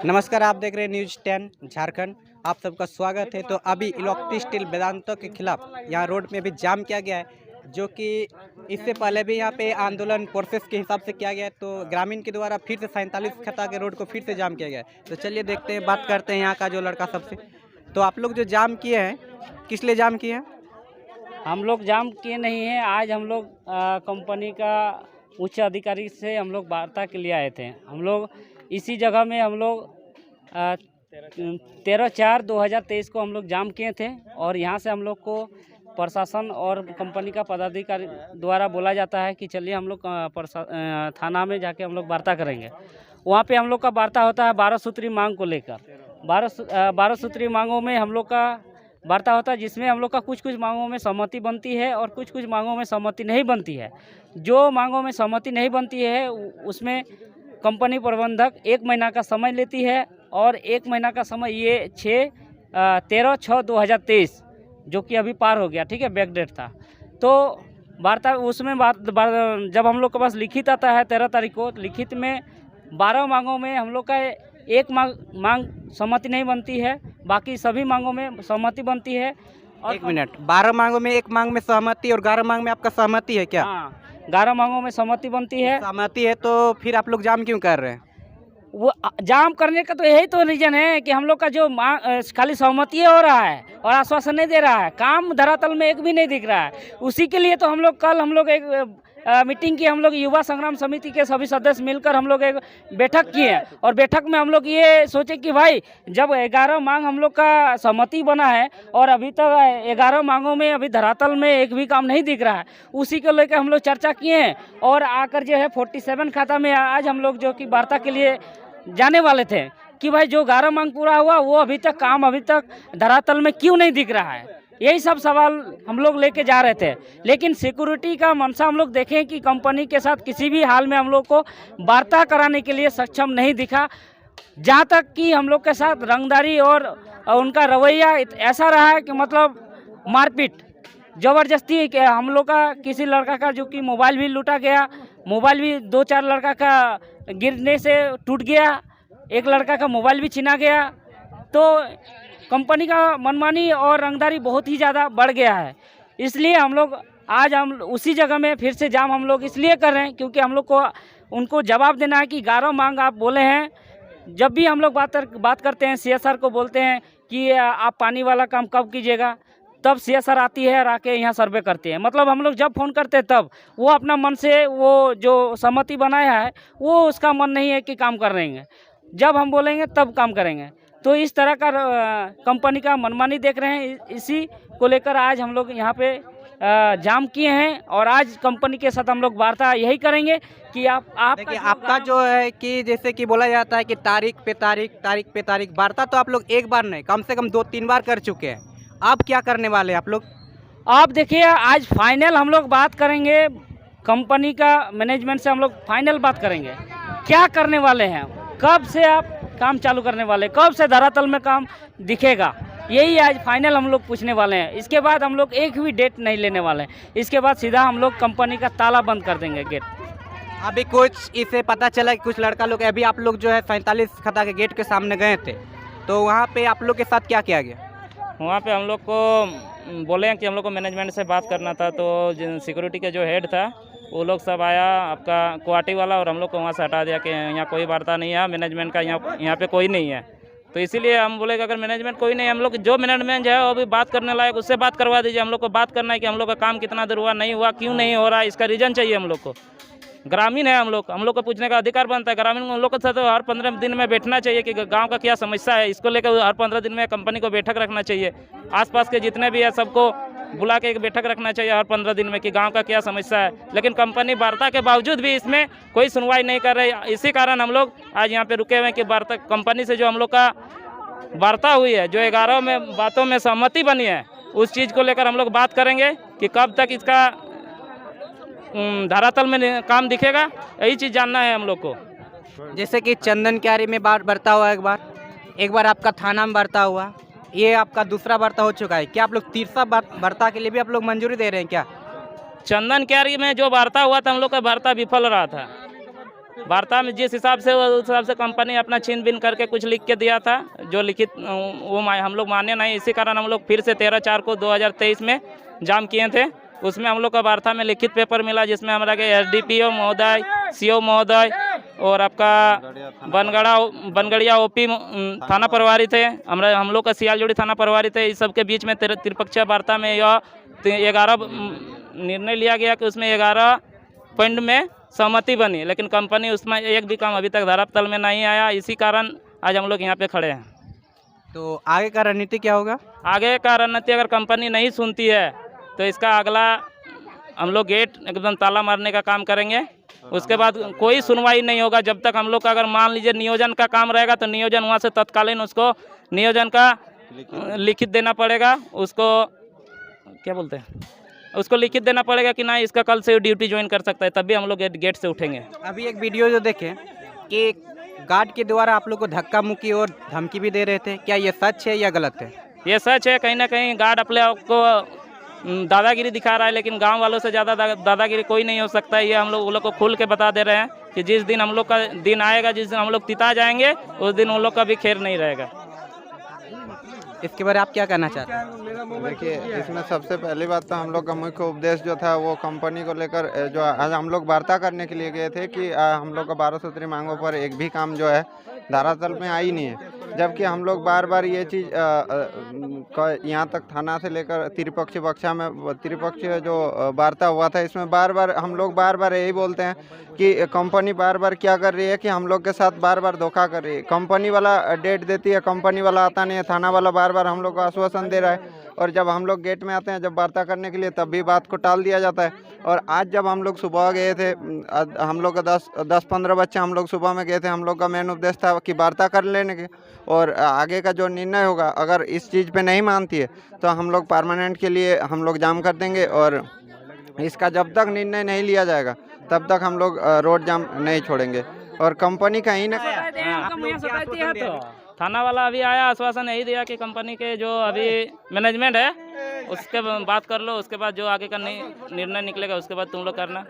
नमस्कार, आप देख रहे हैं न्यूज़ 10 झारखंड। आप सबका स्वागत है। तो अभी इलेक्ट्रिक स्टील वेदांतों के खिलाफ यहाँ रोड में भी जाम किया गया है, जो कि इससे पहले भी यहाँ पे आंदोलन प्रोसेस के हिसाब से किया गया है। तो ग्रामीण के द्वारा फिर से 47 खता के रोड को फिर से जाम किया गया है। तो चलिए देखते हैं, बात करते हैं यहाँ का जो लड़का सबसे। तो आप लोग जो जाम किए हैं, किस लिए जाम किए हैं? हम लोग जाम किए नहीं हैं। आज हम लोग कंपनी का उच्च अधिकारी से हम लोग वार्ता के लिए आए थे। हम लोग इसी जगह में हम लोग 13/4/2023 को हम लोग जाम किए थे और यहाँ से हम लोग को प्रशासन और कंपनी का पदाधिकारी द्वारा बोला जाता है कि चलिए हम लोग थाना में जाके हम लोग वार्ता करेंगे। वहाँ पे हम लोग का वार्ता होता है 12 सूत्री मांग को लेकर। 12 सूत्री मांगों में हम लोग का वार्ता होता है, जिसमें हम लोग का कुछ मांगों में सहमति बनती है और कुछ मांगों में सहमति नहीं बनती है। जो मांगों में सहमति नहीं बनती है उसमें कंपनी प्रबंधक 1 महीना का समय लेती है और 1 महीना का समय ये 13/6/2023 जो कि अभी पार हो गया, ठीक है, बैकडेट था। तो वार्ता उसमें जब हम लोग के पास लिखित आता है 13 तारीख को, लिखित में 12 मांगों में हम लोग का एक मांग सहमति नहीं बनती है, बाकी सभी मांगों में सहमति बनती है। और 1 मिनट, 12 मांगों में 1 मांग में सहमति और 11 मांग में आपका सहमति है क्या? हाँ, 11 मांगों में सहमति बनती है। सहमति है, तो फिर आप लोग जाम क्यों कर रहे हैं? वो जाम करने का तो यही तो रीजन है कि हम लोग का जो खाली सहमति हो रहा है और आश्वासन नहीं दे रहा है, काम धरातल में एक भी नहीं दिख रहा है। उसी के लिए तो हम लोग कल एक मीटिंग की, हम लोग युवा संग्राम समिति के सभी सदस्य मिलकर हम लोग एक बैठक किए और बैठक में हम लोग ये सोचे कि भाई जब 11 मांग हम लोग का सहमति बना है और अभी तक 11 मांगों में अभी धरातल में एक भी काम नहीं दिख रहा है, उसी को लेकर हम लोग चर्चा किए हैं और आकर जो है 47 खाता में आज हम लोग जो कि वार्ता के लिए जाने वाले थे कि भाई जो 11 मांग पूरा हुआ वो अभी तक काम अभी तक धरातल में क्यों नहीं दिख रहा है। यही सब सवाल हम लोग लेके जा रहे थे, लेकिन सिक्योरिटी का मनसा हम लोग देखें कि कंपनी के साथ किसी भी हाल में हम लोग को वार्ता कराने के लिए सक्षम नहीं दिखा। जहाँ तक कि हम लोग के साथ रंगदारी और उनका रवैया ऐसा रहा है कि मतलब मारपीट ज़बरदस्ती के हम लोग का किसी लड़का का जो कि मोबाइल भी लूटा गया, मोबाइल भी 2-4 लड़का का गिरने से टूट गया, एक लड़का का मोबाइल भी छीना गया। तो कंपनी का मनमानी और रंगदारी बहुत ही ज़्यादा बढ़ गया है। इसलिए हम लोग आज उसी जगह में फिर से जाम हम लोग इसलिए कर रहे हैं क्योंकि हम लोग को उनको जवाब देना है कि 11 मांग आप बोले हैं। जब भी हम लोग बात करते हैं CSR को बोलते हैं कि आप पानी वाला काम कब कीजिएगा, तब CSR आती है और आके यहाँ सर्वे करते हैं। मतलब हम लोग जब फ़ोन करते हैं तब वो अपना मन से वो जो सहमति बनाया है वो उसका मन नहीं है कि काम कर रहे हैं, जब हम बोलेंगे तब काम करेंगे। तो इस तरह का कंपनी का मनमानी देख रहे हैं। इसी को लेकर आज हम लोग यहाँ पे जाम किए हैं और आज कंपनी के साथ हम लोग वार्ता यही करेंगे कि आप देखिए, आपका जो है कि जैसे कि बोला जाता है कि तारीख पे तारीख वार्ता तो आप लोग एक बार नहीं, कम से कम 2-3 बार कर चुके हैं। आप क्या करने वाले हैं आप लोग? आप देखिए, आज फाइनल हम लोग बात करेंगे, कंपनी का मैनेजमेंट से हम लोग फाइनल बात करेंगे क्या करने वाले हैं, कब से आप काम चालू करने वाले, कब से धरातल में काम दिखेगा, यही आज फाइनल हम लोग पूछने वाले हैं। इसके बाद हम लोग एक भी डेट नहीं लेने वाले हैं। इसके बाद सीधा हम लोग कंपनी का ताला बंद कर देंगे, गेट। अभी कुछ इसे पता चला कि कुछ लड़का लोग, अभी आप लोग जो है 47 खता के गेट के सामने गए थे, तो वहाँ पे आप लोग के साथ क्या किया गया? वहाँ पे हम लोग को बोले हैं कि हम लोग को मैनेजमेंट से बात करना था। तो सिक्योरिटी के जो हेड था वो लोग सब आया, आपका क्वार्टी वाला, और हम लोग को वहाँ से हटा दिया कि यहाँ कोई वार्ता नहीं है, मैनेजमेंट का यहाँ पे कोई नहीं है। तो इसीलिए हम बोले कि अगर मैनेजमेंट कोई नहीं है, हम लोग जो मैनेजमेंट है वो भी बात करने लायक उससे बात करवा दीजिए। हम लोग को बात करना है कि हम लोग का काम कितना देर हुआ, नहीं हुआ, क्यों नहीं हो रहा, इसका रीज़न चाहिए हम लोग को। ग्रामीण है हम लोग को पूछने का अधिकार बनता है। ग्रामीण हम लोग के साथ हर 15 दिन में बैठना चाहिए कि गांव का क्या समस्या है, इसको लेकर हर 15 दिन में कंपनी को बैठक रखना चाहिए। आसपास के जितने भी है सबको बुला के एक बैठक रखना चाहिए हर 15 दिन में कि गांव का क्या समस्या है। लेकिन कंपनी वार्ता के बावजूद भी इसमें कोई सुनवाई नहीं कर रही। इसी कारण हम लोग आज यहाँ पे रुके हुए हैं कि वार्ता कंपनी से जो हम लोग का वार्ता हुई है, जो 11 में बातों में सहमति बनी है, उस चीज़ को लेकर हम लोग बात करेंगे कि कब तक इसका धरातल में काम दिखेगा। यही चीज़ जानना है हम लोग को। जैसे कि चंदन क्यारी में बात बढ़ता हुआ, एक बार आपका थाना में बढ़ता हुआ, ये आपका दूसरा वार्ता हो चुका है। क्या आप लोग तीसरा वार्ता के लिए भी आप लोग मंजूरी दे रहे हैं क्या? चंदन क्यारी में जो वार्ता हुआ था हम लोग का वार्ता विफल रहा था। वार्ता में जिस हिसाब से उस हिसाब से कंपनी अपना छीन बीन करके कुछ लिख के दिया था, जो लिखित वो हम लोग माने नहीं। इसी कारण हम लोग फिर से 13/4 को 2023 में जाम किए थे। उसमें हम लोग का वार्ता में लिखित पेपर मिला, जिसमें हमारा के एसडीपीओ महोदय, सीओ महोदय और आपका बनगड़िया ओपी थाना प्रभारी थे, हम लोग का सियालजोड़ी थाना प्रभारी थे। इस सब के बीच में त्रिपक्षीय वार्ता में यह 11 निर्णय लिया गया कि उसमें 11 पॉइंट में सहमति बनी, लेकिन कंपनी उसमें एक भी काम अभी तक धरातल में नहीं आया। इसी कारण आज हम लोग यहाँ पे खड़े हैं। तो आगे का रणनीति क्या होगा? आगे का रणनीति अगर कंपनी नहीं सुनती है तो इसका अगला हम लोग गेट एकदम ताला मारने का काम करेंगे। उसके बाद कोई सुनवाई नहीं होगा जब तक हम लोग का, अगर मान लीजिए नियोजन का काम रहेगा तो नियोजन वहाँ से तत्कालीन उसको नियोजन का लिखित देना पड़ेगा। उसको क्या बोलते हैं, उसको लिखित देना पड़ेगा कि ना इसका कल से ड्यूटी ज्वाइन कर सकता है, तभी हम लोग गेट से उठेंगे। अभी एक वीडियो जो देखे कि गार्ड के द्वारा आप लोग को धक्का मुक्की और धमकी भी दे रहे थे, क्या ये सच है या गलत है? ये सच है। कहीं ना कहीं गार्ड अपने आपको दादागिरी दिखा रहा है, लेकिन गांव वालों से ज़्यादा दादागिरी कोई नहीं हो सकता है। ये हम लोग को खुल के बता दे रहे हैं कि जिस दिन हम लोग का दिन आएगा, जिस दिन हम लोग तिता जाएंगे, उस दिन उन लोग का भी खैर नहीं रहेगा। इसके बारे में आप क्या कहना चाहते हैं? देखिए, इसमें सबसे पहली बात तो हम लोग का मुख्य उपदेश जो था वो कंपनी को लेकर जो आज हम लोग वार्ता करने के लिए गए थे कि हम लोग का 12 सूत्री मांगों पर एक भी काम जो है धरातल में आई नहीं है। जबकि हम लोग बार बार ये चीज़ यहाँ तक थाना से लेकर त्रिपक्षीय कक्षा में त्रिपक्षीय जो वार्ता हुआ था, इसमें हम लोग बार बार यही बोलते हैं कि कंपनी बार बार क्या कर रही है कि हम लोग के साथ बार बार धोखा कर रही है। कंपनी वाला डेट देती है, कंपनी वाला आता नहीं है, थाना वाला बार बार हम लोग को आश्वासन दे रहा है, और जब हम लोग गेट में आते हैं जब वार्ता करने के लिए तब भी बात को टाल दिया जाता है। और आज जब हम लोग सुबह गए थे, हम लोग का 10-15 बच्चे हम लोग सुबह में गए थे। हम लोग का मेन उद्देश्य था कि वार्ता कर लेने के, और आगे का जो निर्णय होगा अगर इस चीज़ पे नहीं मानती है तो हम लोग परमानेंट के लिए हम लोग जाम कर देंगे। और इसका जब तक निर्णय नहीं लिया जाएगा तब तक हम लोग रोड जाम नहीं छोड़ेंगे। और कंपनी का ही ना थाना वाला अभी आया, आश्वासन यही दिया कि कंपनी के जो अभी मैनेजमेंट है उसके बात कर लो, उसके बाद जो आगे का निर्णय निकलेगा उसके बाद तुम लोग करना।